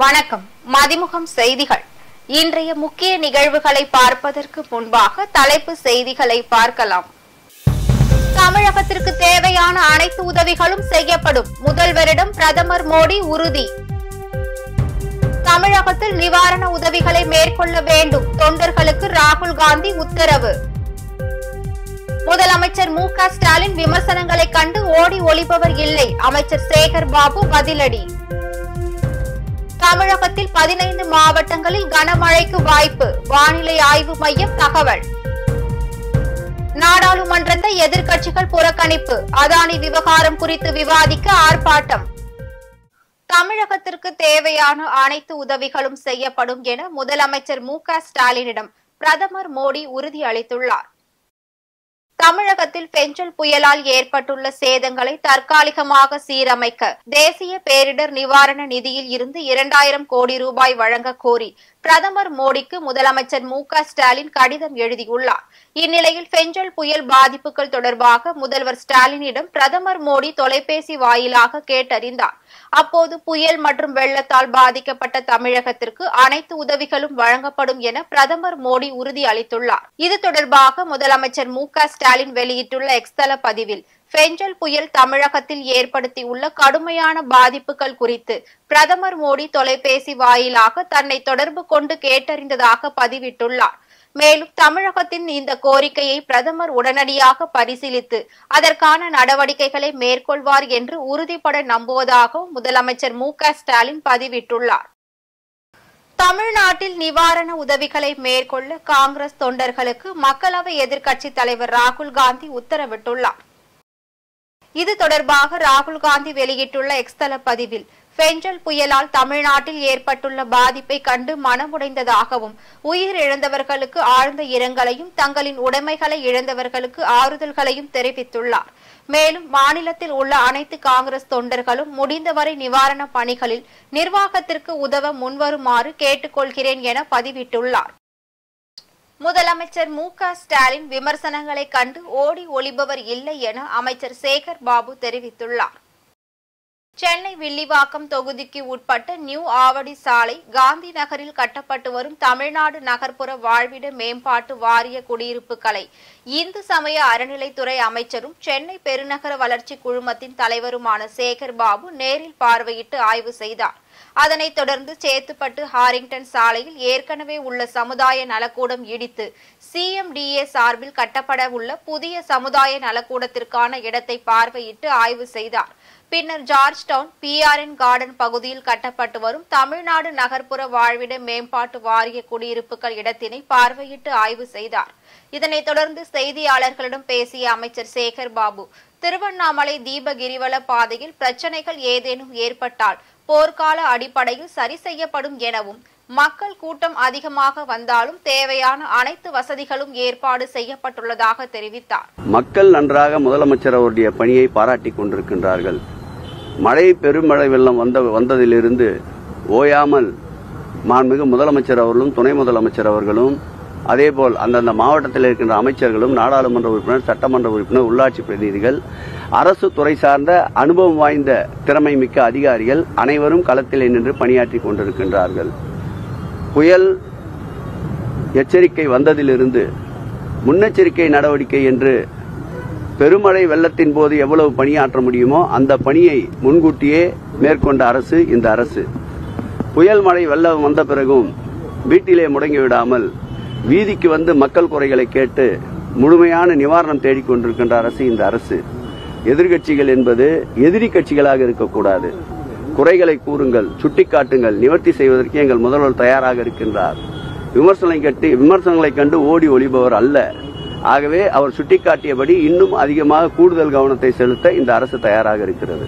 வணக்கம். மதிமுகம் செய்திகள். இன்றைய முக்கிய நிகழ்வுகளை பார்ப்பதற்கு முன்பாக தலைப்பு செய்திகளை பார்க்கலாம். தமிழகத்திற்கு தேவையான அனைத்து உதவிகளும் செய்யப்படும், முதல்வரிடம் பிரதமர் மோடி உறுதி. தமிழகத்தில் நிவாரண உதவிகளை மேற்கொள்ள வேண்டும், தொண்டர்களுக்கு ராகுல் காந்தி உத்தரவு. முதலமைச்சர் மு.க. ஸ்டாலின் விமர்சனங்களை கண்டு ஓடி ஒளிபவர் இல்லை, அமைச்சர் சேகர் பாபு பதிலடி. தமிழகத்தில் 15 மாவட்டங்களில் கனமழைக்கு வாய்ப்பு, வானிலை ஆய்வு மையம் தகவல். நாடாளுமன்றத்தை எதிர்க்கட்சிகள் புறக்கணிப்பு, அதானி விவகாரம் குறித்து விவாதிக்க ஆர்ப்பாட்டம். தமிழகத்திற்கு தேவையான அனைத்து உதவிகளும் செய்யப்படும் என முதலமைச்சர் மு.க. ஸ்டாலினிடம் பிரதமர் மோடி உறுதி அளித்துள்ளார். தமிழகத்தில் பெஞ்சல் புயலால் ஏற்பட்டுள்ள சேதங்களை தற்காலிகமாக சீரமைக்க தேசிய பேரிடர் நிவாரண நிதியில் இருந்து 2000 கோடி ரூபாய் வழங்க கோரி பிரதமர் மோடிக்கு முதலமைச்சர் மு.க. ஸ்டாலின் கடிதம் எழுதியுள்ளார். இந்நிலையில் பெஞ்சல் புயல் பாதிப்புகள் தொடர்பாக முதல்வர் ஸ்டாலினிடம் பிரதமர் மோடி தொலைபேசி வாயிலாக கேட்டறிந்தார். அப்போது புயல் மற்றும் வெள்ளத்தால் பாதிக்கப்பட்ட தமிழகத்திற்கு அனைத்து உதவிகளும் வழங்கப்படும் என பிரதமர் மோடி உறுதி அளித்துள்ளார். இது தொடர்பாக முதலமைச்சர் மு.க. ஸ்டாலின் வெளியிட்டுள்ள எக்ஸ்தல பதிவில் பெஞ்சல் புயல் தமிழகத்தில் ஏற்படுத்தியுள்ள கடுமையான பாதிப்புகள் குறித்து பிரதமர் மோடி தொலைபேசி வாயிலாக தன்னை தொடர்பு கொண்டு கேட்டறிந்ததாக பதிவிட்டுள்ளார். மேலும் தமிழகத்தின் இந்த கோரிக்கையை பிரதமர் உடனடியாக பரிசீலித்து அதற்கான நடவடிக்கைகளை மேற்கொள்வார் என்று உறுதிபட நம்புவதாகவும் முதலமைச்சர் மு.க. ஸ்டாலின் பதிவிட்டுள்ளார். தமிழ்நாட்டில் நிவாரண உதவிகளை மேற்கொள்ள காங்கிரஸ் தொண்டர்களுக்கு மக்களவை எதிர்க்கட்சித் தலைவர் ராகுல் காந்தி உத்தரவிட்டுள்ளார். இது தொடர்பாக ராகுல் காந்தி வெளியிட்டுள்ள எக்ஸ்தல பதிவில் பெஞ்சல் புயலால் தமிழ்நாட்டில் ஏற்பட்டுள்ள பாதிப்பை கண்டு மனமுடைந்ததாகவும் உயிரிழந்தவர்களுக்கு ஆழ்ந்த இரங்கலையும் தங்களின் உடைமைகளை இழந்தவர்களுக்கு ஆறுதல்களையும் தெரிவித்துள்ளார். மேலும் மாநிலத்தில் உள்ள அனைத்து காங்கிரஸ் தொண்டர்களும் முடிந்தவரை நிவாரண பணிகளில் நிர்வாகத்திற்கு உதவ முன்வருமாறு கேட்டுக்கொள்கிறேன் என பதிவிட்டுள்ளார். முதலமைச்சர் மு.க. ஸ்டாலின் விமர்சனங்களை கண்டு ஓடி ஒளிபவர் இல்லை என அமைச்சர் சேகர் பாபு தெரிவித்துள்ளார். சென்னை வில்லிவாக்கம் தொகுதிக்கு உட்பட்ட நியூ ஆவடி சாலை காந்தி நகரில் கட்டப்பட்டு வரும் தமிழ்நாடு நகர்ப்புற வாழ்விட மேம்பாட்டு வாரிய குடியிருப்புகளை இந்து சமய அறநிலைத்துறை அமைச்சரும் சென்னை பெருநகர வளர்ச்சி குழுமத்தின் தலைவருமான சேகர் பாபு நேரில் பார்வையிட்டு ஆய்வு செய்தார். அதனைத் தொடர்ந்து சேத்துப்பட்டு ஹாரிங்டன் சாலையில் ஏற்கனவே உள்ள சமுதாய நலக்கூடம் இடித்து சிஎம்டிஏ சார்பில் கட்டப்பட உள்ள புதிய சமுதாய நலக்கூடத்திற்கான இடத்தை பார்வையிட்டு ஆய்வு செய்தார். பின்னர் ஜார்ஜ் டவுன் PRN கார்டன் பகுதியில் கட்டப்பட்டு வரும் தமிழ்நாடு நகர்ப்புற வாழ்விட மேம்பாட்டு வாரிய குடியிருப்புகள் இடத்தினை பார்வையிட்டு ஆய்வு செய்தார். இதனைத் தொடர்ந்து செய்தியாளர்களிடம் பேசிய அமைச்சர் சேகர் பாபு, திருவண்ணாமலை தீப கிரிவல பாதையில் பிரச்சனைகள் ஏதேனும் ஏற்பட்டால் போர்க்கால அடிப்படையில் சரி செய்யப்படும் எனவும் மக்கள் கூட்டம் அதிகமாக வந்தாலும் தேவையான அனைத்து வசதிகளும் ஏற்பாடு செய்யப்பட்டுள்ளதாக தெரிவித்தார். மக்கள் நன்றாக முதலமைச்சர் அவருடைய பணியை பாராட்டிக் கொண்டிருக்கின்றார்கள். மழை பெருமழை வெள்ளம் வந்ததிலிருந்து ஓயாமல் மாண்புமிகு முதலமைச்சர் அவர்களும் துணை முதலமைச்சர் அவர்களும் அதேபோல் அந்தந்த மாவட்டத்தில் இருக்கின்ற அமைச்சர்களும் நாடாளுமன்ற உறுப்பினர், சட்டமன்ற உறுப்பினர், உள்ளாட்சி பிரதிநிதிகள், அரசு துறை சார்ந்த அனுபவம் வாய்ந்த திறமை மிக்க அதிகாரிகள் அனைவரும் களத்தில் நின்று பணியாற்றிக் கொண்டிருக்கின்றார்கள். புயல் எச்சரிக்கை வந்ததிலிருந்து முன்னெச்சரிக்கை நடவடிக்கை என்று பெருமழை வெள்ளத்தின் போது எவ்வளவு பணியாற்ற முடியுமோ அந்த பணியை முன்கூட்டியே மேற்கொண்ட அரசு இந்த அரசு. புயல் மழை வெள்ளம் வந்த பிறகும் வீட்டிலே முடங்கிவிடாமல் வீதிக்கு வந்து மக்கள் குறைகளை கேட்டு முழுமையான நிவாரணம் தேடிக்கொண்டிருக்கின்ற அரசு இந்த அரசு. எதிர்கட்சிகள் என்பது எதிரி கட்சிகளாக இருக்கக்கூடாது. குறைகளை கூறுங்கள், சுட்டிக்காட்டுங்கள், நிவர்த்தி செய்வதற்கு எங்கள் முதல்வர் தயாராக இருக்கின்றார். விமர்சனங்களை கண்டு ஓடி ஒளிபவர் அல்ல. ஆகவே அவர் சுட்டிக்காட்டியபடி இன்னும் அதிகமாக கூடுதல் கவனத்தை செலுத்த இந்த அரசு தயாராக இருக்கிறது.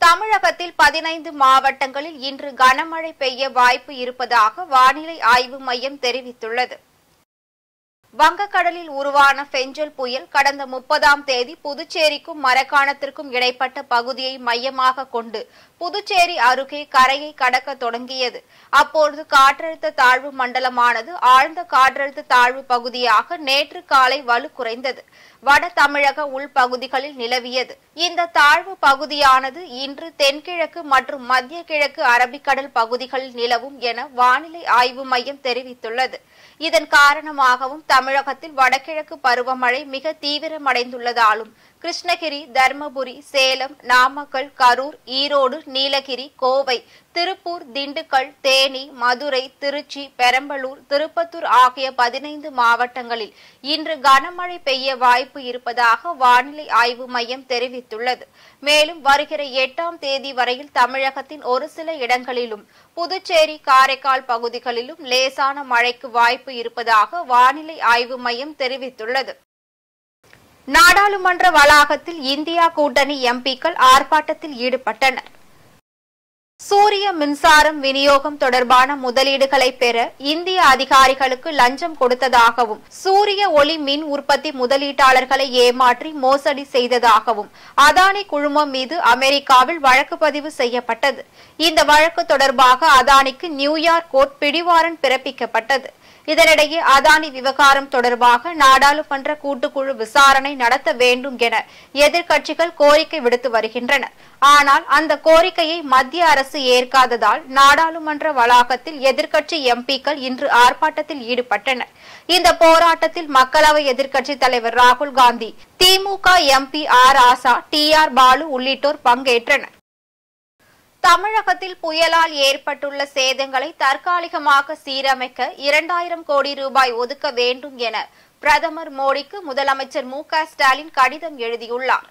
தமிழகத்தில் 15 மாவட்டங்களில் இன்று கனமழை பெய்ய வாய்ப்பு இருப்பதாக வானிலை ஆய்வு மையம் தெரிவித்துள்ளது. வங்கக்கடலில் உருவான பெஞ்சல் புயல் கடந்த 30ஆம் தேதி புதுச்சேரிக்கும் மரக்காணத்திற்கும் இடைப்பட்ட பகுதியை மையமாக கொண்டு புதுச்சேரி அருகே கரையை கடக்க தொடங்கியது. அப்பொழுது காற்றழுத்த தாழ்வு மண்டலமானது ஆழ்ந்த காற்றழுத்த தாழ்வு பகுதியாக நேற்று காலை வலு குறைந்தது வட தமிழக உள்பகுதிகளில் நிலவியது. இந்த தாழ்வு பகுதியானது இன்று தென்கிழக்கு மற்றும் மத்திய கிழக்கு அரபிக்கடல் பகுதிகளில் நிலவும் என வானிலை ஆய்வு மையம் தெரிவித்துள்ளது. இதன் காரணமாகவும் தமிழகத்தில் வடகிழக்கு பருவமழை மிக தீவிரமடைந்துள்ளதாலும் கிருஷ்ணகிரி, தர்மபுரி, சேலம், நாமக்கல், கரூர், ஈரோடு, நீலகிரி, கோவை, திருப்பூர், திண்டுக்கல், தேனி, மதுரை, திருச்சி, பெரம்பலூர், திருப்பத்தூர் ஆகிய 15 மாவட்டங்களில் இன்று கனமழை பெய்ய வாய்ப்பு இருப்பதாக வானிலை ஆய்வு மையம் தெரிவித்துள்ளது. மேலும் வருகிற 8ஆம் தேதி வரையில் தமிழகத்தின் ஒரு சில இடங்களிலும் புதுச்சேரி, காரைக்கால் பகுதிகளிலும் லேசான மழைக்கு வாய்ப்பு இருப்பதாக வானிலை ஆய்வு மையம் தெரிவித்துள்ளது. நாடாளுமன்ற வளாகத்தில் இந்தியா கூட்டணி எம்பிக்கள் ஆர்ப்பாட்டத்தில் ஈடுபட்டனர். சூரிய மின்சாரம் விநியோகம் தொடர்பான முதலீடுகளை பெற இந்திய அதிகாரிகளுக்கு லஞ்சம் கொடுத்ததாகவும் சூரிய ஒளி மின் உற்பத்தி முதலீட்டாளர்களை ஏமாற்றி மோசடி செய்ததாகவும் அதானி குழுமம் மீது அமெரிக்காவில் வழக்கு பதிவு செய்யப்பட்டது. இந்த வழக்கு தொடர்பாக அதானிக்கு நியூயார்க் கோர்ட் பிடிவாரண்ட் பிறப்பிக்கப்பட்டது. இதனிடையே அதானி விவகாரம் தொடர்பாக நாடாளுமன்ற கூட்டுக்குழு விசாரணை நடத்த வேண்டும் என எதிர்க்கட்சிகள் கோரிக்கை விடுத்து வருகின்றன. ஆனால் அந்த கோரிக்கையை மத்திய அரசு ஏற்காததால் நாடாளுமன்ற வளாகத்தில் எதிர்க்கட்சி எம்பிக்கள் இன்று ஆர்ப்பாட்டத்தில் ஈடுபட்டனர். இந்த போராட்டத்தில் மக்களவை எதிர்க்கட்சித் தலைவர் ராகுல் காந்தி, திமுக எம்பி ஆர் ஆசா, TR பாலு உள்ளிட்டோர் பங்கேற்றனர். தமிழகத்தில் புயலால் ஏற்பட்டுள்ள சேதங்களை தற்காலிகமாக சீரமைக்க 2000 கோடி ரூபாய் ஒதுக்க வேண்டும் என பிரதமர் மோடிக்கு முதலமைச்சர் மு.க.ஸ்டாலின் கடிதம் எழுதியுள்ளார்.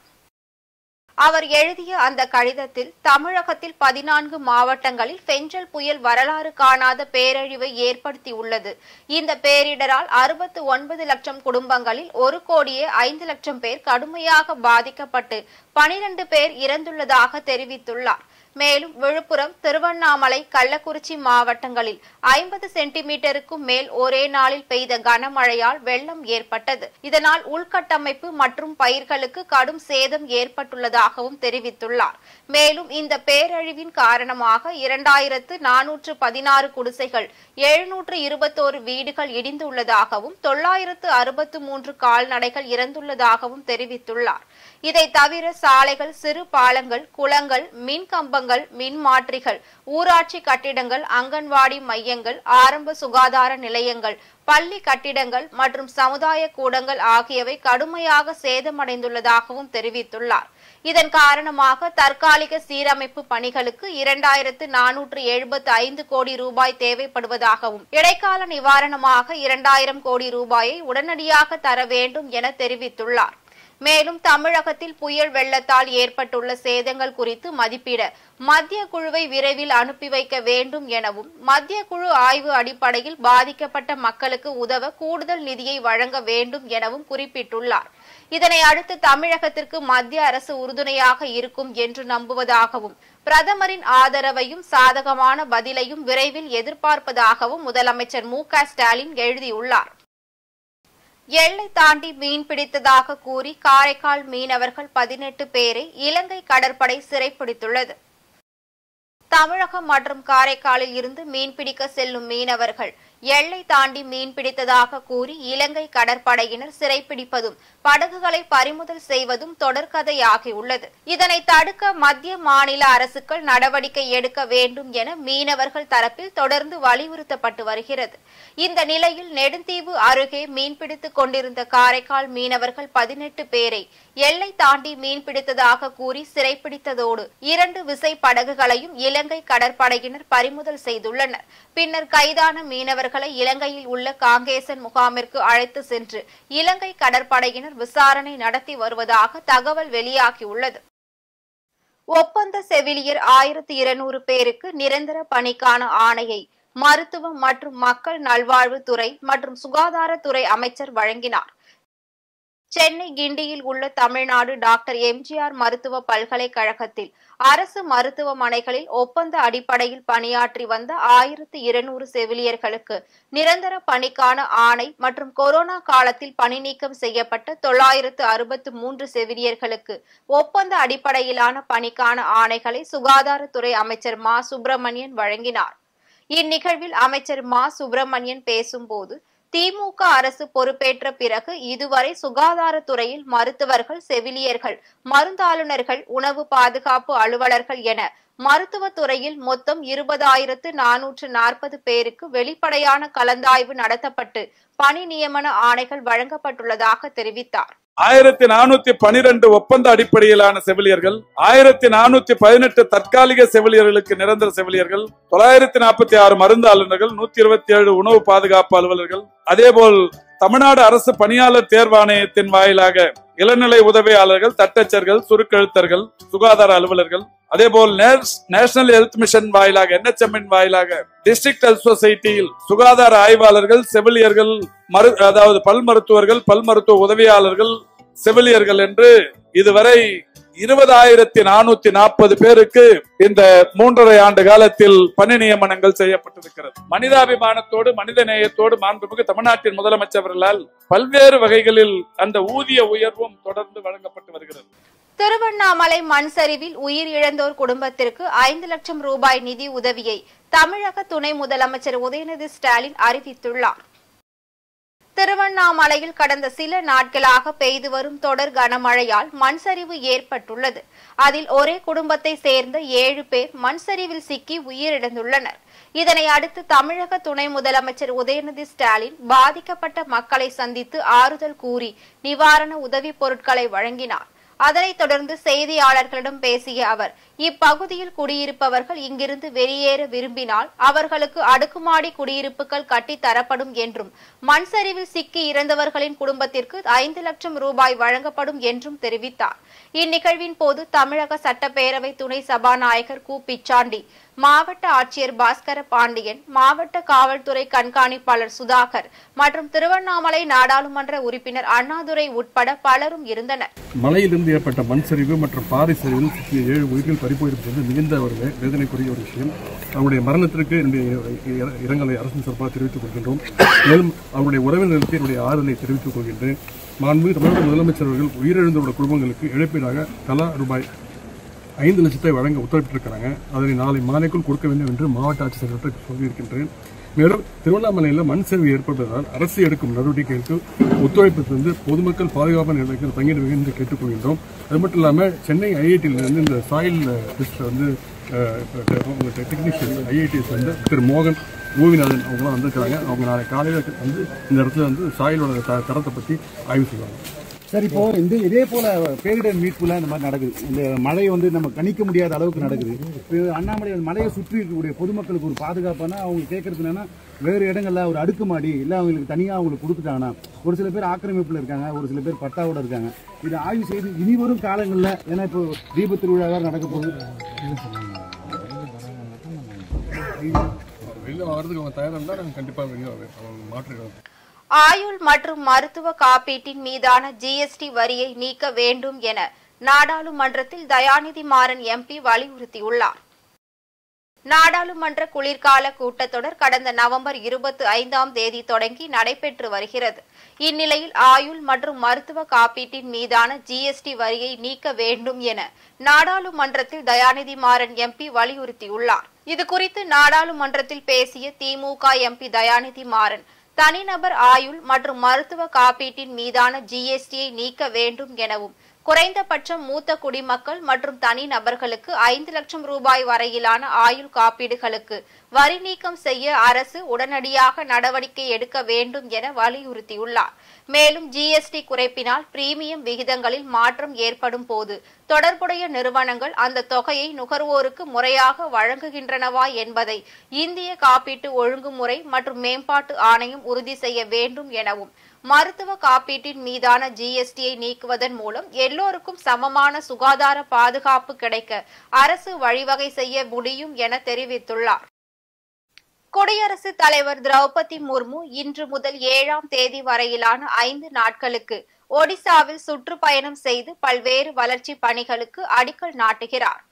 அவர் எழுதிய அந்த கடிதத்தில் தமிழகத்தில் 14 மாவட்டங்களில் பெஞ்சல் புயல் வரலாறு காணாத பேரழிவை ஏற்படுத்தியுள்ளது. இந்த பேரிடரால் 69 லட்சம் குடும்பங்களில் 1,05,00,000 பேர் கடுமையாக பாதிக்கப்பட்டு 12 பேர் இறந்துள்ளதாக தெரிவித்துள்ளார். மேலும் விழுப்புரம், திருவண்ணாமலை, கள்ளக்குறிச்சி மாவட்டங்களில் 50 சென்டிமீட்டருக்கும் மேல் ஒரே நாளில் பெய்த கனமழையால் வெள்ளம் ஏற்பட்டது. இதனால் உள்கட்டமைப்பு மற்றும் பயிர்களுக்கு கடும் சேதம் ஏற்பட்டுள்ளதாகவும் தெரிவித்துள்ளார். மேலும் இந்த பேரழிவின் காரணமாக 2416 குடிசைகள், 721 வீடுகள் இடிந்துள்ளதாகவும் 963 கால்நடைகள் இறந்துள்ளதாகவும் தெரிவித்துள்ளார். இதை தவிர சாலைகள், சிறு பாலங்கள், குளங்கள், மின் கம்பங்கள், மின் மாற்றிகள், ஊராட்சி கட்டிடங்கள், அங்கன்வாடி மையங்கள், ஆரம்ப சுகாதார நிலையங்கள், பள்ளி கட்டிடங்கள் மற்றும் சமுதாய கூடங்கள் ஆகியவை கடுமையாக சேதமடைந்துள்ளதாகவும் தெரிவித்துள்ளார். இதன் காரணமாக தற்காலிக சீரமைப்பு பணிகளுக்கு 2475 கோடி ரூபாய் தேவைப்படுவதாகவும் இடைக்கால நிவாரணமாக 2000 கோடி ரூபாயை உடனடியாக தர வேண்டும் என தெரிவித்துள்ளார். மேலும் தமிழகத்தில் புயல் வெள்ளத்தால் ஏற்பட்டுள்ள சேதங்கள் குறித்து மதிப்பிட மத்திய குழுவை விரைவில் அனுப்பி வைக்க வேண்டும் எனவும் மத்திய குழு ஆய்வு அடிப்படையில் பாதிக்கப்பட்ட மக்களுக்கு உதவ கூடுதல் நிதியை வழங்க வேண்டும் எனவும் குறிப்பிட்டுள்ளார். இதனை அடுத்து தமிழகத்திற்கு மத்திய அரசு உறுதுணையாக இருக்கும் என்று நம்புவதாகவும் பிரதமரின் ஆதரவையும் சாதகமான பதிலையும் விரைவில் எதிர்பார்ப்பதாகவும் முதலமைச்சர் மு.க.ஸ்டாலின் எழுதியுள்ளார். எல்லை தாண்டி மீன் பிடித்ததாக கூறி காரைக்கால் மீனவர்கள் 18 பேரை இலங்கை கடற்படை சிறைப்பிடித்துள்ளது. தமிழகம் மற்றும் காரைக்காலில் இருந்து மீன்பிடிக்க செல்லும் மீனவர்கள் எல்லை தாண்டி மீன் பிடித்ததாக கூறி இலங்கை கடற்படையினர் சிறைப்பிடிப்பதும் படகுகளை பறிமுதல் செய்வதும் தொடர்கதையாகியுள்ளது. இதனை தடுக்க மத்திய மாநில அரசுகள் நடவடிக்கை எடுக்க வேண்டும் என மீனவர்கள் தரப்பில் தொடர்ந்து வலியுறுத்தப்பட்டு வருகிறது. இந்த நிலையில் நெடுந்தீவு அருகே மீன்பிடித்துக் கொண்டிருந்த காரைக்கால் மீனவர்கள் 18 பேரை எல்லை தாண்டி மீன்பிடித்ததாக கூறி சிறைப்பிடித்ததோடு 2 விசை படகுகளையும் இலங்கை கடற்படையினர் பறிமுதல் செய்துள்ளனர். பின்னர் கைதான மீனவர்களை இலங்கையில் உள்ள காங்கேசன் முகாமிற்கு அழைத்து சென்று இலங்கை கடற்படையினர் விசாரணை நடத்தி வருவதாக தகவல் வெளியாகியுள்ளது. ஒப்பந்த செவிலியர் 1200 பேருக்கு நிரந்தர பணிக்கான ஆணையை மருத்துவம் மற்றும் மக்கள் நல்வாழ்வுத்துறை மற்றும் சுகாதாரத்துறை அமைச்சர் வழங்கினார். சென்னை கிண்டியில் உள்ள தமிழ்நாடு டாக்டர் எம்ஜிஆர் மருத்துவ பல்கலைக்கழகத்தில் அரசு மருத்துவமனைகளில் ஒப்பந்த அடிப்படையில் பணியாற்றி வந்த 1200 செவிலியர்களுக்கு நிரந்தர பணிக்கான ஆணை மற்றும் கொரோனா காலத்தில் பணி நீக்கம் செய்யப்பட்ட 963 செவிலியர்களுக்கு ஒப்பந்த அடிப்படையிலான பணிக்கான ஆணைகளை சுகாதாரத்துறை அமைச்சர் மா சுப்பிரமணியன் வழங்கினார். இந்நிகழ்வில் அமைச்சர் மா சுப்பிரமணியன் பேசும்போது, திமுக அரசு பொறுப்பேற்ற பிறகு இதுவரை சுகாதாரத்துறையில் மருத்துவர்கள், செவிலியர்கள், மருந்தாளுநர்கள், உணவு பாதுகாப்பு அலுவலர்கள் என மருத்துவத்துறையில் மொத்தம் 20,440 பேருக்கு வெளிப்படையான கலந்தாய்வு நடத்தப்பட்டு பணி நியமன ஆணைகள் வழங்கப்பட்டுள்ளதாக தெரிவித்தார். 1412 ஒப்பந்த அடிப்படையிலான செவிலியர்கள், 1418 தற்காலிக செவிலியர்களுக்கு நிரந்தர செவிலியர்கள், 946 மருந்தாளுநர்கள், 127 உணவு பாதுகாப்பு அலுவலர்கள், அதேபோல் தமிழ்நாடு அரசு பணியாளர் தேர்வாணையத்தின் வாயிலாக இளநிலை உதவியாளர்கள், தட்டச்சர்கள், சுருக்கெழுத்தர்கள், சுகாதார அலுவலர்கள், அதேபோல் நேஷனல் ஹெல்த் மிஷன் வாயிலாக NHM வாயிலாக டிஸ்ட்ரிக்ட் ஹெல்த் சொசைட்டியில் சுகாதார ஆய்வாளர்கள், செவிலியர்கள், அதாவது பல் மருத்துவர்கள், பல் மருத்துவ உதவியாளர்கள், செவிலியர்கள் என்று இதுவரை 20,440 பேருக்கு இந்த 3.5 ஆண்டு காலத்தில் பணி நியமனங்கள் செய்யப்பட்டிருக்கிறது. மனிதாபிமானத்தோடு, மனித நேயத்தோடு மாண்புமிகு தமிழ்நாட்டின் முதலமைச்சர் அவர்களால் பல்வேறு வகைகளில் அந்த ஊதிய உயர்வும் தொடர்ந்து வழங்கப்பட்டு வருகிறது. திருவண்ணாமலை மண் சரிவில் உயிர் இழந்தோர் குடும்பத்திற்கு 5 லட்சம் ரூபாய் நிதி உதவியை தமிழக துணை முதலமைச்சர் உதயநிதி ஸ்டாலின் அறிவித்துள்ளார். திருவண்ணாமலையில் கடந்த சில நாட்களாக பெய்து வரும் தொடர் கனமழையால் மண் சரிவு ஏற்பட்டுள்ளது. அதில் ஒரே குடும்பத்தை சேர்ந்த 7 பேர் மண் சரிவில் சிக்கி உயிரிழந்துள்ளனர். இதனை அடுத்து தமிழக துணை முதலமைச்சர் உதயநிதி ஸ்டாலின் பாதிக்கப்பட்ட மக்களை சந்தித்து ஆறுதல் கூறி நிவாரண உதவி பொருட்களை வழங்கினார். அதனைத் தொடர்ந்து செய்தியாளர்களிடம் பேசிய அவர், இப்பகுதியில் குடியிருப்பவர்கள் இங்கிருந்து வெளியேற விரும்பினால் அவர்களுக்கு அடுக்குமாடி குடியிருப்புகள் கட்டி தரப்படும் என்றும், மண் சரிவில் சிக்கி இறந்தவர்களின் குடும்பத்திற்கு 5 லட்சம் ரூபாய் வழங்கப்படும் என்றும் தெரிவித்தார். இந்நிகழ்வின் போது தமிழக சட்டப்பேரவை துணை சபாநாயகர் கு. பிச்சாண்டி, மாவட்ட ஆட்சியர் பாஸ்கர பாண்டியன், மாவட்ட காவல்துறை கண்காணிப்பாளர் சுதாகர் மற்றும் திருவண்ணாமலை நாடாளுமன்ற உறுப்பினர் அண்ணாதுரை உட்பட பலரும் இருந்தனர். மழையிலிருந்து ஏற்பட்ட மண் சரிவு மற்றும் பாறை சரிவில் சிக்கிய 7 உயிர்கள் பறிபோயிருப்பது மிகுந்த ஒரு வேதனைக்குரிய ஒரு விஷயம். அவருடைய மரணத்திற்கு இரங்கலை அரசின் சார்பாக தெரிவித்துக் கொள்கின்றோம். மேலும் அவருடைய உறவினர்களுக்கு என்னுடைய ஆறுதலை தெரிவித்துக் கொள்கின்றேன். மாண்புமிகு தமிழக முதலமைச்சர் அவர்கள் உயிரிழந்தவருடைய குடும்பங்களுக்கு இழப்பீடாக தலா ரூபாய் 5 லட்சத்தை வழங்க உத்தரவிட்டிருக்கிறாங்க. அதனை நாளை மாலைக்குள் கொடுக்க வேண்டும் என்று மாவட்ட ஆட்சியர் சொல்லியிருக்கின்றேன். மேலும் திருவண்ணாமலையில் மண் சரிவு ஏற்பட்டதால் அரசு எடுக்கும் நடவடிக்கைகளுக்கு ஒத்துழைப்பு தந்து பொதுமக்கள் பாதுகாப்பான இடத்தில் தங்கிட வேண்டும் என்று கேட்டுக்கொள்கின்றோம். அது மட்டும் இல்லாமல் சென்னை IIT-இலிருந்து இந்த சாயில் டெஸ்ட் வந்து டெக்னீஷியன் IIT சேர்ந்த திரு மோகன் கோவிநாதன் அவங்களாம் வந்திருக்கிறாங்க. அவங்க நாளை காலையில் வந்து இந்த இடத்துல வந்து சாயிலோட தரத்தை பற்றி ஆய்வு செய்வாங்க. சார், இப்போ இதே போல பேரிடர் மீட்புல இந்த மாதிரி நடக்குது. இந்த மழை வந்து நம்ம கணிக்க முடியாத அளவுக்கு நடக்குது. இப்போ அண்ணாமலை மலையை சுற்றி இருக்கக்கூடிய பொதுமக்களுக்கு ஒரு பாதுகாப்பான அவங்க கேட்கறது என்னன்னா, வேறு இடங்கள்ல ஒரு அடுக்குமாடி இல்லை அவங்களுக்கு தனியாக அவங்களுக்கு கொடுத்துட்டாங்கன்னா, ஒரு சில பேர் ஆக்கிரமிப்பில் இருக்காங்க, ஒரு சில பேர் பட்டாவோட இருக்காங்க. இதை ஆய்வு செய்து இனி வரும் காலங்களில், ஏன்னா இப்போ தீப திருவிழாவாக நடக்க போகுது, வெளியில் வரதுக்கு அவங்க தயாராக இருந்தால் நாங்கள் கண்டிப்பாக வெளியே மாற்றுகிறோம். ஆயுள் மற்றும் மருத்துவ காப்பீட்டின் மீதான GST வரியை நீக்க வேண்டும் என நாடாளுமன்றத்தில் தயாநிதி மாறன் MP வலியுறுத்தியுள்ளார். நாடாளுமன்ற குளிர்கால கூட்டத்தொடர் கடந்த நவம்பர் 25ஆம் தேதி தொடங்கி நடைபெற்று வருகிறது. இந்நிலையில் ஆயுள் மற்றும் மருத்துவ காப்பீட்டின் மீதான GST வரியை நீக்க வேண்டும் என நாடாளுமன்றத்தில் தயாநிதி மாறன் MP வலியுறுத்தியுள்ளார். இதுகுறித்து நாடாளுமன்றத்தில் பேசிய திமுக MP தயாநிதி மாறன், தனிநபர் ஆயுள் மற்றும் மருத்துவ காப்பீட்டின் மீதான GST-யை நீக்க வேண்டும் எனவும், குறைந்தபட்சம் மூத்த குடிமக்கள் மற்றும் தனிநபர்களுக்கு 5 லட்சம் ரூபாய் வரையிலான ஆயுள் காப்பீடுகளுக்கு வரி நீக்கம் செய்ய அரசு உடனடியாக நடவடிக்கை எடுக்க வேண்டும் என வலியுறுத்தியுள்ளார். மேலும் GST குறைப்பினால் பிரீமியம் விகிதங்களில் மாற்றம் ஏற்படும் போது தொடர்புடைய நிறுவனங்கள் அந்த தொகையை நுகர்வோருக்கு முறையாக வழங்குகின்றனவா என்பதை இந்திய காப்பீட்டு ஒழுங்குமுறை மற்றும் மேம்பாட்டு ஆணையம் உறுதி செய்ய வேண்டும் எனவும், மருத்துவ காப்பீட்டின் மீதான GST-யை நீக்குவதன் மூலம் எல்லோருக்கும் சமமான சுகாதார பாதுகாப்பு கிடைக்க அரசு வழிவகை செய்ய முடியும் என தெரிவித்துள்ளார். குடியரசுத் தலைவர் திரௌபதி முர்மு இன்று முதல் 7ஆம் தேதி வரையிலான 5 நாட்களுக்கு ஒடிசாவில் சுற்றுப்பயணம் செய்து பல்வேறு வளர்ச்சி பணிகளுக்கு அடிக்கல் நாட்டுகிறார்.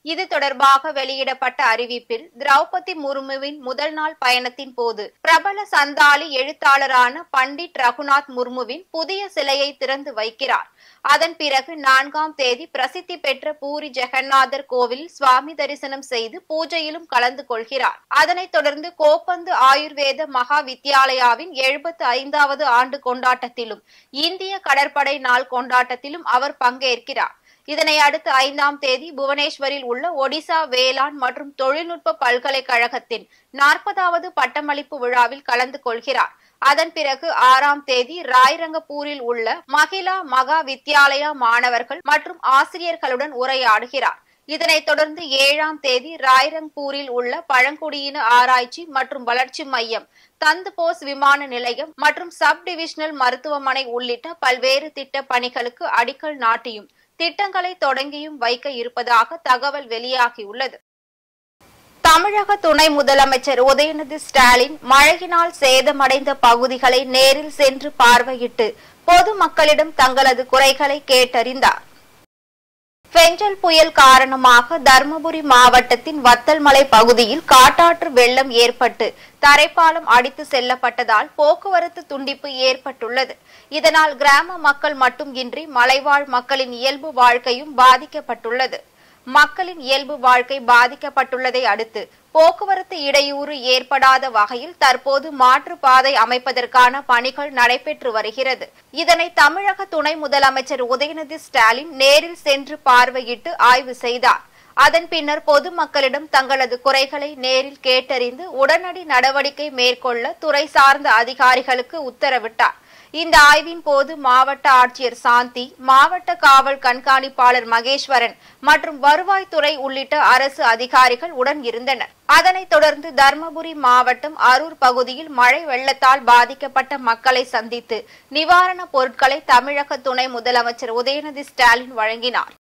இது தொடர்பாக வெளியிடப்பட்ட அறிவிப்பில் திரௌபதி முர்முவின் முதல் நாள் பயணத்தின் போது பிரபல சந்தாலி எழுத்தாளரான பண்டிட் ரகுநாத் முர்முவின் புதிய சிலையை திறந்து வைக்கிறார். அதன் பிறகு 4ஆம் தேதி பிரசித்தி பெற்ற பூரி ஜெகநாதர் கோவிலில் சுவாமி தரிசனம் செய்து பூஜையிலும் கலந்து கொள்கிறார். அதனைத் தொடர்ந்து கோப்பந்து ஆயுர்வேத மகா வித்யாலயாவின் 75வது ஆண்டு கொண்டாட்டத்திலும் இந்திய கடற்படை நாள் கொண்டாட்டத்திலும் அவர் பங்கேற்கிறார். இதனை அடுத்து 5ஆம் தேதி புவனேஸ்வரில் உள்ள ஒடிசா வேளாண் மற்றும் தொழில்நுட்ப பல்கலைக்கழகத்தின் 40வது பட்டமளிப்பு விழாவில் கலந்து கொள்கிறார். அதன் பிறகு 6ஆம் தேதி ராய்ரங்கப்பூரில் உள்ள மகிழா மகா வித்யாலயா மாணவர்கள் மற்றும் ஆசிரியர்களுடன் உரையாடுகிறார். இதனைத் தொடர்ந்து 7ஆம் தேதி ராய்ரங்பூரில் உள்ள பழங்குடியின ஆராய்ச்சி மற்றும் வளர்ச்சி மையம், தந்துபோஸ் விமான நிலையம் மற்றும் சப் டிவிஷனல் மருத்துவமனை உள்ளிட்ட பல்வேறு திட்ட பணிகளுக்கு அடிக்கல் நாட்டியும் திட்டங்களை தொடங்கியும் வைக்க இருப்பதாக தகவல் வெளியாகியுள்ளது. தமிழக துணை முதலமைச்சர் உதயநிதி ஸ்டாலின் மழையினால் சேதமடைந்த பகுதிகளை நேரில் சென்று பார்வையிட்டு பொதுமக்களிடம் தங்களது குறைகளை கேட்டறிந்தார். பெஞ்சல் புயல் காரணமாக தருமபுரி மாவட்டத்தின் வத்தல்மலை பகுதியில் காட்டாற்று வெள்ளம் ஏற்பட்டு தரைப்பாலம் அடித்து செல்லப்பட்டதால் போக்குவரத்து துண்டிப்பு ஏற்பட்டுள்ளது. இதனால் கிராம மக்கள் மட்டுமின்றி மலைவாழ் மக்களின் இயல்பு வாழ்க்கையும் பாதிக்கப்பட்டுள்ளது. மக்களின் இயல்பு வாழ்க்கை பாதிக்கப்பட்டுள்ளதை அடுத்து போக்குவரத்து இடையூறு ஏற்படாத வகையில் தற்போது மாற்றுப்பாதை அமைப்பதற்கான பணிகள் நடைபெற்று வருகிறது. இதனை தமிழக துணை முதலமைச்சர் உதயநிதி ஸ்டாலின் நேரில் சென்று பார்வையிட்டு ஆய்வு செய்தார். அதன் பின்னர் பொதுமக்களிடம் தங்களது குறைகளை நேரில் கேட்டறிந்து உடனடி நடவடிக்கை மேற்கொள்ள துறை சார்ந்த அதிகாரிகளுக்கு உத்தரவிட்டார். இந்த ஆய்வின் போது மாவட்ட ஆட்சியர் சாந்தி, மாவட்ட காவல் கண்காணிப்பாளர் மகேஸ்வரன் மற்றும் வருவாய்த்துறை உள்ளிட்ட அரசு அதிகாரிகள் உடன் இருந்தனர். அதனைத் தொடர்ந்து தருமபுரி மாவட்டம் அரூர் பகுதியில் மழை வெள்ளத்தால் பாதிக்கப்பட்ட மக்களை சந்தித்து நிவாரணப் பொருட்களை தமிழக துணை முதலமைச்சர் உதயநிதி ஸ்டாலின் வழங்கினார்.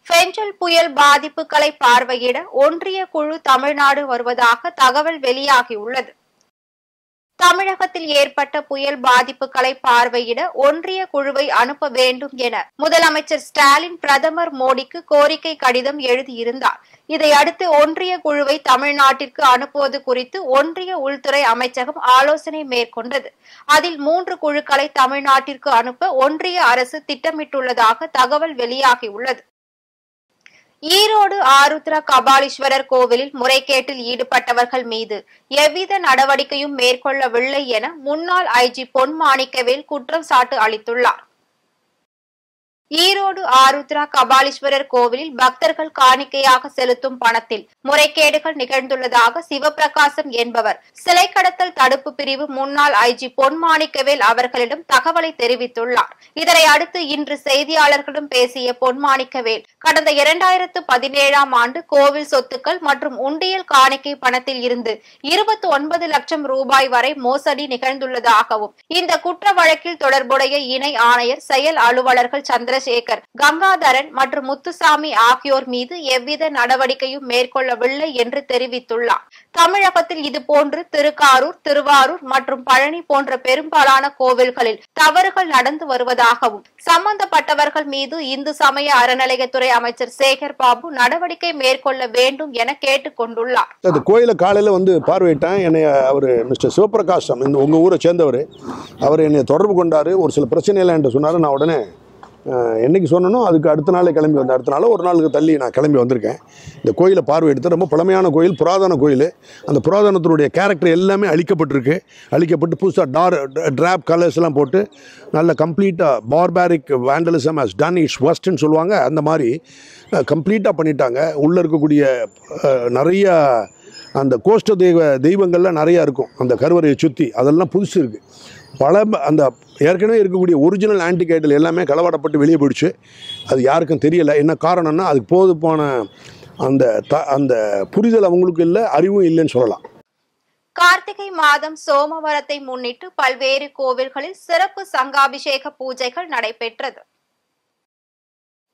பெஞ்சல் புயல் பாதிப்புகளை பார்வையிட ஒன்றிய குழு தமிழ்நாடு வருவதாக தகவல் வெளியாகியுள்ளது. தமிழகத்தில் ஏற்பட்ட புயல் பாதிப்புகளை பார்வையிட ஒன்றிய குழுவை அனுப்ப வேண்டும் என முதலமைச்சர் ஸ்டாலின் பிரதமர் மோடிக்கு கோரிக்கை கடிதம் எழுதியிருந்தார். இதையடுத்து ஒன்றிய குழுவை தமிழ்நாட்டிற்கு அனுப்புவது குறித்து ஒன்றிய உள்துறை அமைச்சகம் ஆலோசனை மேற்கொண்டது. அதில் 3 குழுக்களை தமிழ்நாட்டிற்கு அனுப்ப ஒன்றிய அரசு திட்டமிட்டுள்ளதாக தகவல் வெளியாகியுள்ளது. ஈரோடு ஆருத்ரா கபாலீஸ்வரர் கோவிலில் முறைகேட்டில் ஈடுபட்டவர்கள் மீது எவ்வித நடவடிக்கையும் மேற்கொள்ளவில்லை என முன்னாள் ஐஜி பொன் மாணிக்கவேல் குற்றம் சாட்டு அளித்துள்ளார். ஈரோடு ஆருத்ரா கபாலீஸ்வரர் கோவிலில் பக்தர்கள் காணிக்கையாக செலுத்தும் பணத்தில் முறைகேடுகள் நிகழ்ந்துள்ளதாக சிவபிரகாசம் என்பவர் சிலை கடத்தல் தடுப்பு பிரிவு முன்னாள் ஐஜி பொன் மாணிக்கவேல் அவர்களிடம் தகவலை தெரிவித்துள்ளார். இதனை அடுத்து இன்று செய்தியாளர்களிடம் பேசிய பொன் மாணிக்கவேல், கடந்த 2017ஆம் ஆண்டு கோவில் சொத்துக்கள் மற்றும் உண்டியல் காணிக்கை பணத்தில் இருந்து 29 லட்சம் ரூபாய் வரை மோசடி நிகழ்ந்துள்ளதாகவும், இந்த குற்ற வழக்கில் தொடர்புடைய இணை ஆணையர், செயல் அலுவலர்கள் சந்திரசேகர், கங்காதரன் மற்றும் முத்துசாமி ஆகியோர் மீது எவ்வித நடவடிக்கையும் மேற்கொள்ளவில்லை என்று தெரிவித்துள்ளார். தமிழகத்தில் இதுபோன்று திருக்காரூர், திருவாரூர் மற்றும் பழனி போன்ற பெரும்பாலான கோவில்களில் தவறுகள் நடந்து வருவதாகவும், சம்பந்தப்பட்டவர்கள் மீது இந்து சமய அறநிலையத்துறை அமைச்சர் சேகர் பாபு நடவடிக்கை மேற்கொள்ள வேண்டும் என கேட்டுக் கொண்டுள்ளார். அந்த கோயிலை காலையில் வந்து பார்வையிட்டேன். என்னை அவர் மிஸ்டர் சிவபிரகாசம், இந்த உங்கள் ஊரை சேர்ந்தவர், அவர் என்னை தொடர்பு கொண்டார். ஒரு சில பிரச்சனைகள் என்று சொன்னார். நான் உடனே என்னைக்கு சொன்னனோ அதுக்கு அடுத்த நாளே கிளம்பி வந்தேன். அடுத்த நாள் ஒரு நாளுக்கு தள்ளி நான் கிளம்பி வந்திருக்கேன். இந்த கோயிலை பார்வையிட்டு ரொம்ப பழமையான கோயில், புராதன கோயில். அந்த புராதனத்தினுடைய கேரக்டர் எல்லாமே அழிக்கப்பட்டிருக்கு. அழிக்கப்பட்டு புதுசாக ட்ராப் கலர்ஸ்லாம் போட்டு நல்ல கம்ப்ளீட்டாக barbaric vandalism has done its ஒர்ஸ்ட்னு சொல்லுவாங்க. அந்த மாதிரி கம்ப்ளீட்டாக பண்ணிட்டாங்க. உள்ளே இருக்கக்கூடிய நிறைய அந்த கோஷ்ட தெய்வங்கள்லாம் நிறையா இருக்கும் அந்த கருவறையை சுற்றி. அதெல்லாம் புதுசு இருக்குது. அந்த ஏற்கனவே இருக்கக்கூடிய ஒரிஜினல் ஆன்டிக் ஐடல் எல்லாமே களவாடப்பட்டு வெளியே போயிடுச்சு. அது யாருக்கும் தெரியலை. என்ன காரணம்னா அதுக்கு போன அந்த புரிதல் அவங்களுக்கு இல்லை, அறிவும் இல்லைன்னு சொல்லலாம். கார்த்திகை மாதம் சோமவாரத்தை முன்னிட்டு பல்வேறு கோவில்களில் சிறப்பு சங்காபிஷேக பூஜைகள் நடைபெற்றது.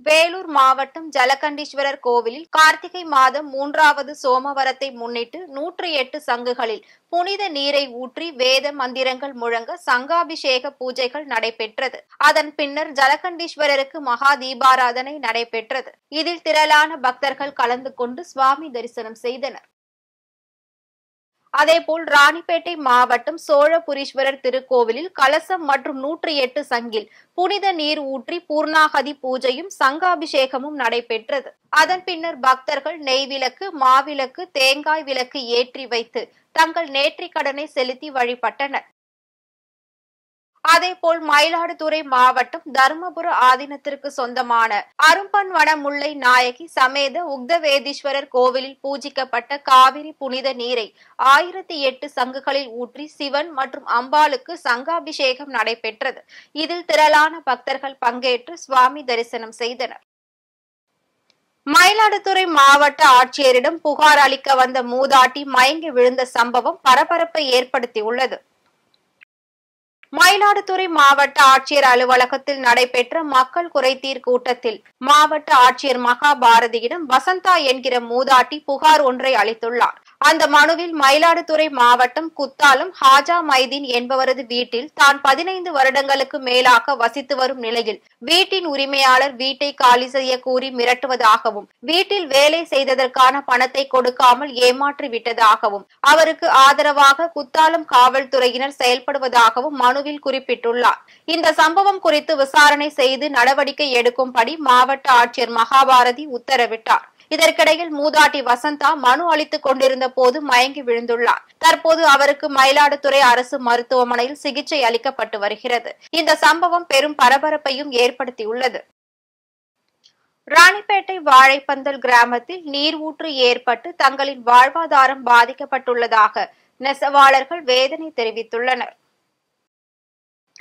வேலூர் மாவட்டம் ஜலகண்டீஸ்வரர் கோவிலில் கார்த்திகை மாதம் 3வது சோமவாரத்தை முன்னிட்டு 108 சங்குகளில் புனித நீரை ஊற்றி வேத மந்திரங்கள் முழங்க சங்காபிஷேக பூஜைகள் நடைபெற்றது. அதன் பின்னர் ஜலகண்டீஸ்வரருக்கு மகா தீபாராதனை நடைபெற்றது. இதில் திரளான பக்தர்கள் கலந்து கொண்டு சுவாமி தரிசனம் செய்தனர். அதேபோல் ராணிப்பேட்டை மாவட்டம் சோழபுரீஸ்வரர் திருக்கோவிலில் கலசம் மற்றும் 108 சங்கில் புனித நீர் ஊற்றி பூர்ணாகதி பூஜையும் சங்காபிஷேகமும் நடைபெற்றது. அதன் பின்னர் பக்தர்கள் நெய்விளக்கு, மாவிளக்கு, தேங்காய் விளக்கு ஏற்றி வைத்து தங்கள் நேற்றிக் கடனை செலுத்தி வழிபட்டனர். அதேபோல் மயிலாடுதுறை மாவட்டம் தருமபுர ஆதீனத்திற்கு சொந்தமான அரும்பன்வன முல்லை நாயகி சமேத உக்தவேதீஸ்வரர் கோவிலில் பூஜிக்கப்பட்ட காவிரி புனித நீரை 1008 சங்குகளில் ஊற்றி சிவன் மற்றும் அம்பாளுக்கு சங்காபிஷேகம் நடைபெற்றது. இதில் திரளான பக்தர்கள் பங்கேற்று சுவாமி தரிசனம் செய்தனர். மயிலாடுதுறை மாவட்ட ஆட்சியரிடம் புகார் அளிக்க வந்த மூதாட்டி மயங்கி விழுந்த சம்பவம் பரபரப்பை ஏற்படுத்தியுள்ளது. மயிலாடுதுறை மாவட்ட ஆட்சியர் அலுவலகத்தில் நடைபெற்ற மக்கள் குறைதீர் கூட்டத்தில் மாவட்ட ஆட்சியர் மகாபாரதியிடம் வசந்தா என்கிற மூதாட்டி புகார் ஒன்றை அளித்துள்ளார். அந்த மனுவில் மயிலாடுதுறை மாவட்டம் குத்தாலம் ஹாஜா மைதீன் என்பவரது வீட்டில் தான் 15 வருடங்களுக்கு மேலாக வசித்து வரும் நிலையில் வீட்டின் உரிமையாளர் வீட்டை காலி செய்ய கூறி மிரட்டுவதாகவும், வீட்டில் வேலை செய்ததற்கான பணத்தை கொடுக்காமல் ஏமாற்றி விட்டதாகவும், அவருக்கு ஆதரவாக குத்தாலம் காவல்துறையினர் செயல்படுவதாகவும் மனுவில் குறிப்பிட்டுள்ளார். இந்த சம்பவம் குறித்து விசாரணை செய்து நடவடிக்கை எடுக்கும்படி மாவட்ட ஆட்சியர் மகாபாரதி உத்தரவிட்டார். இதற்கிடையில் மூதாட்டி வசந்தா மனு அளித்துக் கொண்டிருந்த போது மயங்கி விழுந்துள்ளார். தற்போது அவருக்கு மயிலாடுதுறை அரசு மருத்துவமனையில் சிகிச்சை அளிக்கப்பட்டு வருகிறது. இந்த சம்பவம் பெரும் பரபரப்பையும் ஏற்படுத்தியுள்ளது. ராணிப்பேட்டை வாழைப்பந்தல் கிராமத்தில் நீர் ஊற்று ஏற்பட்டு தங்களின் வாழ்வாதாரம் பாதிக்கப்பட்டுள்ளதாக நெசவாளர்கள் வேதனை தெரிவித்துள்ளனர்.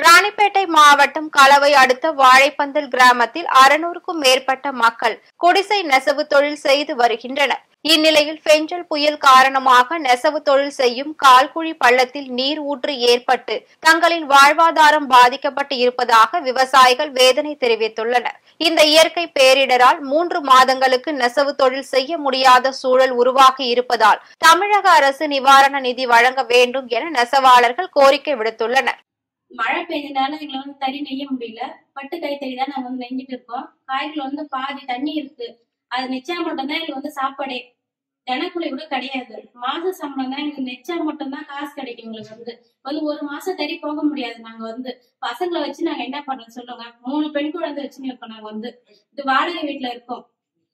ராணிப்பேட்டை மாவட்டம் கலவை அடுத்த வாழைப்பந்தல் கிராமத்தில் 600க்கும் மேற்பட்ட மக்கள் குடிசை நெசவு தொழில் செய்து வருகின்றனர். இந்நிலையில் பெஞ்சல் புயல் காரணமாக நெசவு தொழில் செய்யும் கால்குழி பள்ளத்தில் நீர் ஊற்று ஏற்பட்டு தங்களின் வாழ்வாதாரம் பாதிக்கப்பட்டு இருப்பதாக விவசாயிகள் வேதனை தெரிவித்துள்ளனர். இந்த இயற்கை பேரிடரால் 3 மாதங்களுக்கு நெசவு தொழில் செய்ய முடியாத சூழல் உருவாகி இருப்பதால் தமிழக அரசு நிவாரண நிதி வழங்க வேண்டும் என நெசவாளர்கள் கோரிக்கை விடுத்துள்ளனர். மழை பெய்ஞ்சதால எங்களை தறி நெய்ய முடியல. பட்டு கை தறி தான் நாங்க நெஞ்சிட்டு இருக்கோம். காய்கள் பாதி தண்ணி இருக்கு. அது நெச்சா மட்டும் தான் எங்களுக்கு சாப்பாடே. தினக்கூலி கூட கிடையாது. மாச சம்பளம் தான் எங்களுக்கு நெச்சா மட்டும் தான் காசு கிடைக்கும். எங்களுக்கு ஒரு மாசம் தறி போக முடியாது. நாங்க பசங்களை வச்சு நாங்க என்ன பண்றோம் சொல்லுங்க. 3 பெண் குழந்தை வச்சுன்னு இருக்கோம். நாங்க இது வாடகை வீட்டுல இருக்கோம்.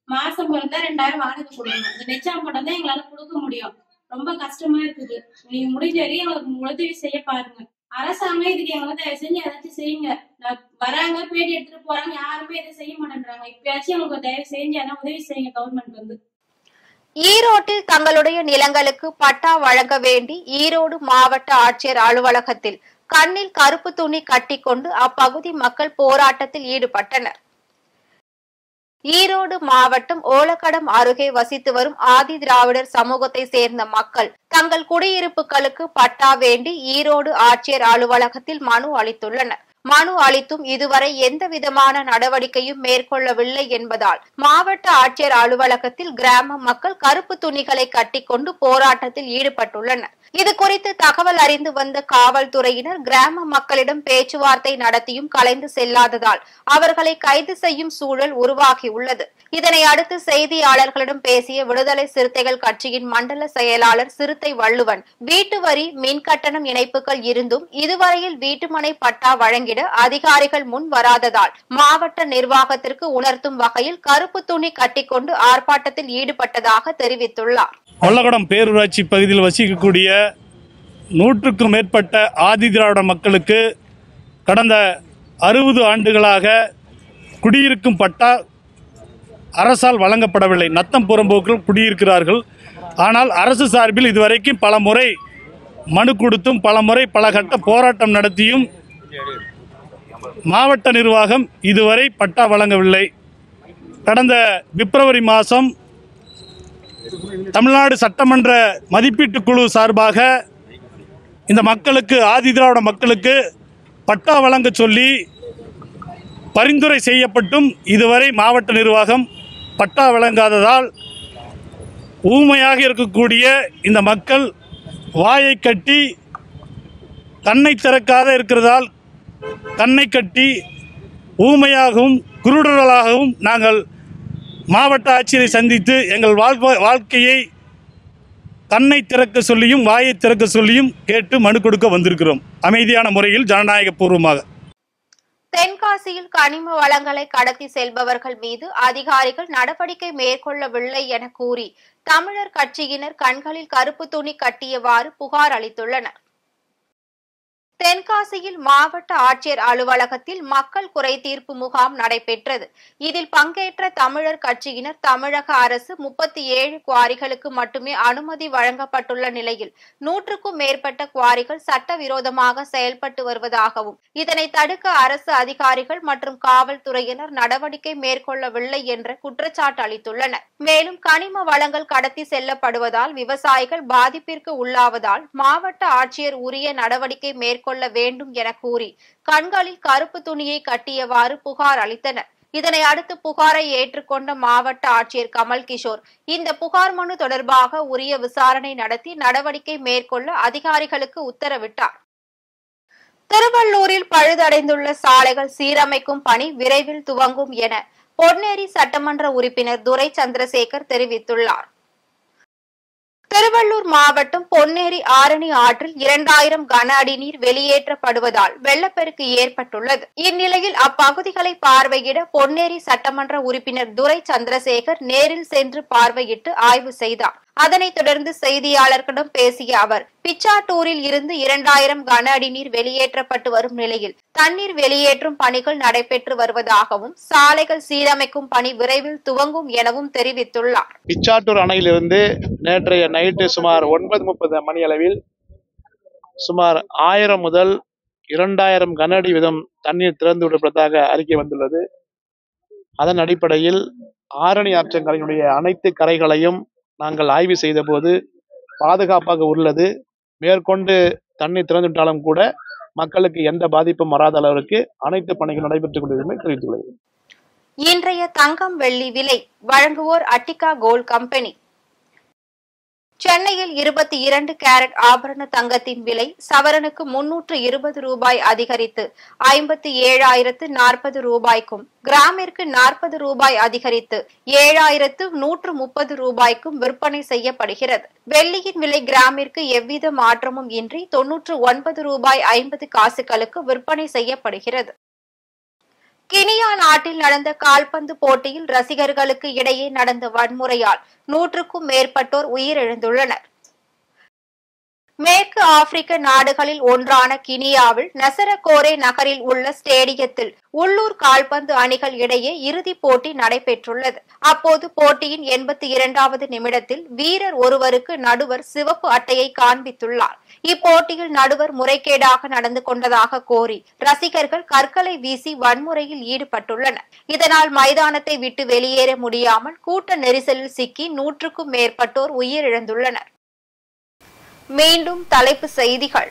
மாசம் பிறந்தா 2000 வாடகை கொடுக்கணும். இந்த நெச்சா மட்டும் தான் எங்களால கொடுக்க முடியும். ரொம்ப கஷ்டமா இருக்குது. நீங்க முடிஞ்ச வரையும் எங்களுக்கு உதவி செய்ய பாருங்க. அரசாங்கம் இதுக்கு எங்களை தயவு செஞ்சு ஏதாச்சும் செய்யுங்க. வராங்க, பேட்டி எடுத்துட்டு போறாங்க, யாருமே எதுவும் செய்ய மாட்டேன்றாங்க. இப்பயாச்சும் எங்களுக்கு தயவு செஞ்சு ஏன்னா உதவி செய்யுங்க கவர்மெண்ட் ஈரோட்டில் தங்களுடைய நிலங்களுக்கு பட்டா வழங்க வேண்டி ஈரோடு மாவட்ட ஆட்சியர் அலுவலகத்தில் கண்ணில் கருப்பு துணி கட்டிக்கொண்டு அப்பகுதி மக்கள் போராட்டத்தில் ஈடுபட்டனர். ஈரோடு மாவட்டம் ஓலக்கடம் அருகே வசித்து வரும் ஆதி திராவிடர் சமூகத்தை சேர்ந்த மக்கள் தங்கள் குடியிருப்புகளுக்கு பட்டா வேண்டி ஈரோடு ஆட்சியர் அலுவலகத்தில் மனு அளித்துள்ளனர். மனு அளித்தும் இதுவரை எந்த விதமான நடவடிக்கையும் மேற்கொள்ளவில்லை என்பதால் மாவட்ட ஆட்சியர் அலுவலகத்தில் கிராம மக்கள் கருப்பு துணிகளை கட்டிக்கொண்டு போராட்டத்தில் ஈடுபட்டுள்ளனர். இது குறித்து தகவல் அறிந்து வந்த காவல்துறையினர் கிராம மக்களிடம் பேச்சுவார்த்தை நடத்தியும் கலைந்து செல்லாததால் அவர்களை கைது செய்யும் சூழல் உருவாகியுள்ளது. இதனை அடுத்து செய்தியாளர்களிடம் பேசிய விடுதலை சிறுத்தைகள் கட்சியின் மண்டல செயலாளர் சிறுத்தை வள்ளுவன், வீட்டு வரி, மின் கட்டணம் இணைப்புகள் இருந்தும் இதுவரையில் வீட்டுமனை பட்டா வழங்கிட அதிகாரிகள் முன் வராததால் மாவட்ட நிர்வாகத்திற்கு உணர்த்தும் வகையில் கருப்பு துணி கட்டிக்கொண்டு ஆர்ப்பாட்டத்தில் ஈடுபட்டதாக தெரிவித்துள்ளார். கொல்லகடம் பேரூராட்சி பகுதியில் வசிக்கக்கூடிய 100க்கும் மேற்பட்ட ஆதி திராவிட மக்களுக்கு கடந்த 60 ஆண்டுகளாக குடியிருக்கும் பட்டா அரசால் வழங்கப்படவில்லை. நத்தம் புறம்போக்கில் குடியிருக்கிறார்கள். ஆனால் அரசு சார்பில் இதுவரைக்கும் பல முறை மனு கொடுத்தும் பல முறை பல கட்ட போராட்டம் நடத்தியும் மாவட்ட நிர்வாகம் இதுவரை பட்டா வழங்கவில்லை. கடந்த பிப்ரவரி மாதம் தமிழ்நாடு சட்டமன்ற மதிப்பீட்டு குழு சார்பாக இந்த மக்களுக்கு, ஆதி திராவிட மக்களுக்கு பட்டா வழங்க சொல்லி பரிந்துரை செய்யப்பட்டும் இதுவரை மாவட்ட நிர்வாகம் பட்டா வழங்காததால் ஊமையாக இருக்கக்கூடிய இந்த மக்கள் வாயை கட்டி கண்ணை திறக்காத இருக்கிறதால் கண்ணை கட்டி ஊமையாகவும் குருடர்களாகவும் நாங்கள் மாவட்ட ஆட்சியரை சந்தித்து எங்கள் வாழ்க்கையை கண்ணை திறக்க சொல்லியும் வாயை திறக்க சொல்லியும் கேட்டு மனு கொடுக்க வந்திருக்கிறோம். அமைதியான முறையில் ஜனநாயக பூர்வமாக. தென்காசியில் கனிம வளங்களை கடத்தி செல்பவர்கள் மீது அதிகாரிகள் நடவடிக்கை மேற்கொள்ளவில்லை என கூறி தமிழர் கட்சியினர் கண்களில் கருப்பு துணி கட்டியவாறு புகார் அளித்துள்ளனர். தென்காசியில் மாவட்ட ஆட்சியர் அலுவலகத்தில் மக்கள் குறை தீர்ப்பு முகாம் நடைபெற்றது. இதில் பங்கேற்ற தமிழர் கட்சியினர் தமிழக அரசு 37 குவாரிகளுக்கு மட்டுமே அனுமதி வழங்கப்பட்டுள்ள நிலையில் 100க்கும் மேற்பட்ட குவாரிகள் சட்டவிரோதமாக செயல்பட்டு வருவதாகவும் இதனை தடுக்க அரசு அதிகாரிகள் மற்றும் காவல்துறையினர் நடவடிக்கை மேற்கொள்ளவில்லை என்ற குற்றச்சாட்டு அளித்துள்ளனர். மேலும் கனிம வளங்கள் கடத்தி செல்லப்படுவதால் விவசாயிகள் பாதிப்பிற்கு உள்ளாவதால் மாவட்ட ஆட்சியர் உரிய நடவடிக்கை மேற்கொள்ள வேண்டும் என கூறி கண்களில் கருப்பு துணியை கட்டியவாறு புகார் அளித்தனர். இதனை அடுத்து புகாரை ஏற்றுக்கொண்ட மாவட்ட ஆட்சியர் கமல் கிஷோர் இந்த புகார் மனு தொடர்பாக உரிய விசாரணை நடத்தி நடவடிக்கை மேற்கொள்ள அதிகாரிகளுக்கு உத்தரவிட்டார். திருவள்ளூரில் பழுதடைந்துள்ள சாலைகள் சீரமைக்கும் பணி விரைவில் துவங்கும் என பொன்னேரி சட்டமன்ற உறுப்பினர் துரை சந்திரசேகர் தெரிவித்துள்ளார். திருவள்ளூர் மாவட்டம் பொன்னேரி ஆரணி ஆற்றில் 2000 கன அடி நீர் வெளியேற்றப்படுவதால் வெள்ளப்பெருக்கு ஏற்பட்டுள்ளது. இந்நிலையில் அப்பகுதிகளை பார்வையிட பொன்னேரி சட்டமன்ற உறுப்பினர் துரை சந்திரசேகர் நேரில் சென்று பார்வையிட்டு ஆய்வு செய்தார். அதனைத் தொடர்ந்து செய்தியாளர்களிடம் பேசிய அவர் பிச்சாட்டூரில் இருந்து 2000 கன அடி நீர் வெளியேற்றப்பட்டு வரும் நிலையில் தண்ணீர் வெளியேற்றும் பணிகள் நடைபெற்று வருவதாகவும் சாலைகள் சீரமைக்கும் பணி விரைவில் துவங்கும் எனவும் தெரிவித்துள்ளார். பிச்சாட்டூர் அணையிலிருந்து நேற்றைய நைட்டு சுமார் 9:30 மணி அளவில் சுமார் 1000 முதல் 2000 கன அடி வீதம் தண்ணீர் திறந்து விடப்பட்டதாக அறிக்கை வந்துள்ளது. அதன் அடிப்படையில் ஆரணி ஆற்றங்கரையினுடைய அனைத்து கரைகளையும் நாங்கள் ஆய்வு செய்த போது பாதுகாப்பாக உள்ளது. மேற்கொண்டு தண்ணீர் திறந்துவிட்டாலும் கூட மக்களுக்கு எந்த பாதிப்பும் வராத அளவிற்கு அனைத்து பணிகள் நடைபெற்றுக் கொண்டிருப்பதை தெரிவித்துள்ளது. இன்றைய தங்கம் வெள்ளி விலை வழங்குவோர் அட்டிகா கோல்ட் கம்பெனி. சென்னையில் 22 கேரட் ஆபரண தங்கத்தின் விலை சவரனுக்கு 320 ரூபாய் அதிகரித்து 57,040 ரூபாய்க்கும், கிராமிற்கு 40 ரூபாய் அதிகரித்து 7,130 ரூபாய்க்கும் விற்பனை செய்யப்படுகிறது. வெள்ளியின் விலை கிராமிற்கு எவ்வித மாற்றமும் இன்றி 99 ரூபாய் 50 காசுகளுக்கு விற்பனை செய்யப்படுகிறது. கினியா நாட்டில் நடந்த கால்பந்து போட்டியில் ரசிகர்களுக்கு இடையே நடந்த வன்முறையால் 100க்கும் மேற்பட்டோர் உயிரிழந்துள்ளனர். மேற்கு ஆப்பிரிக்க நாடுகளில் ஒன்றான கினியாவில் நசரகோரே நகரில் உள்ள ஸ்டேடியத்தில் உள்ளூர் கால்பந்து அணிகள் இடையே இறுதிப் போட்டி நடைபெற்றுள்ளது. அப்போது போட்டியின் 82வது நிமிடத்தில் வீரர் ஒருவருக்கு நடுவர் சிவப்பு அட்டையை காண்பித்துள்ளார். இப்போட்டியில் நடுவர் முறைகேடாக நடந்து கொண்டதாக கோரி ரசிகர்கள் கற்களை வீசி வன்முறையில் ஈடுபட்டுள்ளனர். இதனால் மைதானத்தை விட்டு வெளியேற முடியாமல் கூட்ட நெரிசலில் சிக்கி 100க்கும் மேற்பட்டோர் உயிரிழந்துள்ளனர். மீண்டும் தலைப்புச் செய்திகள்.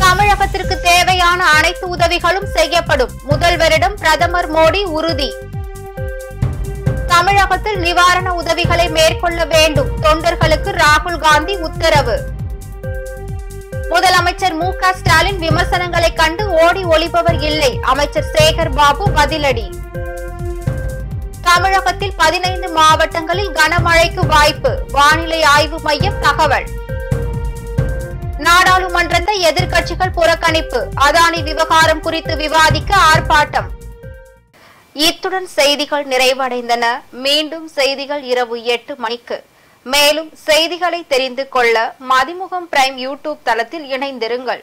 தமிழகத்திற்கு தேவையான அனைத்து உதவிகளும் செய்யப்படும், முதல்வரிடம் பிரதமர் மோடி உறுதி. தமிழகத்தில் நிவாரண உதவிகளை மேற்கொள்ள வேண்டும், தொண்டர்களுக்கு ராகுல் காந்தி உத்தரவு. முதலமைச்சர் மு க ஸ்டாலின் விமர்சனங்களை கண்டு ஓடி ஒளிபவர் இல்லை, அமைச்சர் சேகர் பாபு பதிலடி. தமிழகத்தில் 15 மாவட்டங்களில் கனமழைக்கு வாய்ப்பு, வானிலை ஆய்வு மையம் தகவல். நாடாளுமன்றத்தை எதிர்க்கட்சிகள் புறக்கணிப்பு, அதானி விவகாரம் குறித்து விவாதிக்க ஆர்ப்பாட்டம். இத்துடன் செய்திகள் நிறைவடைந்தன. மீண்டும் செய்திகள் இரவு 8 மணிக்கு. மேலும் செய்திகளை தெரிந்து கொள்ள மதிமுகம் பிரைம் யூடியூப் தளத்தில் இணைந்திருங்கள்.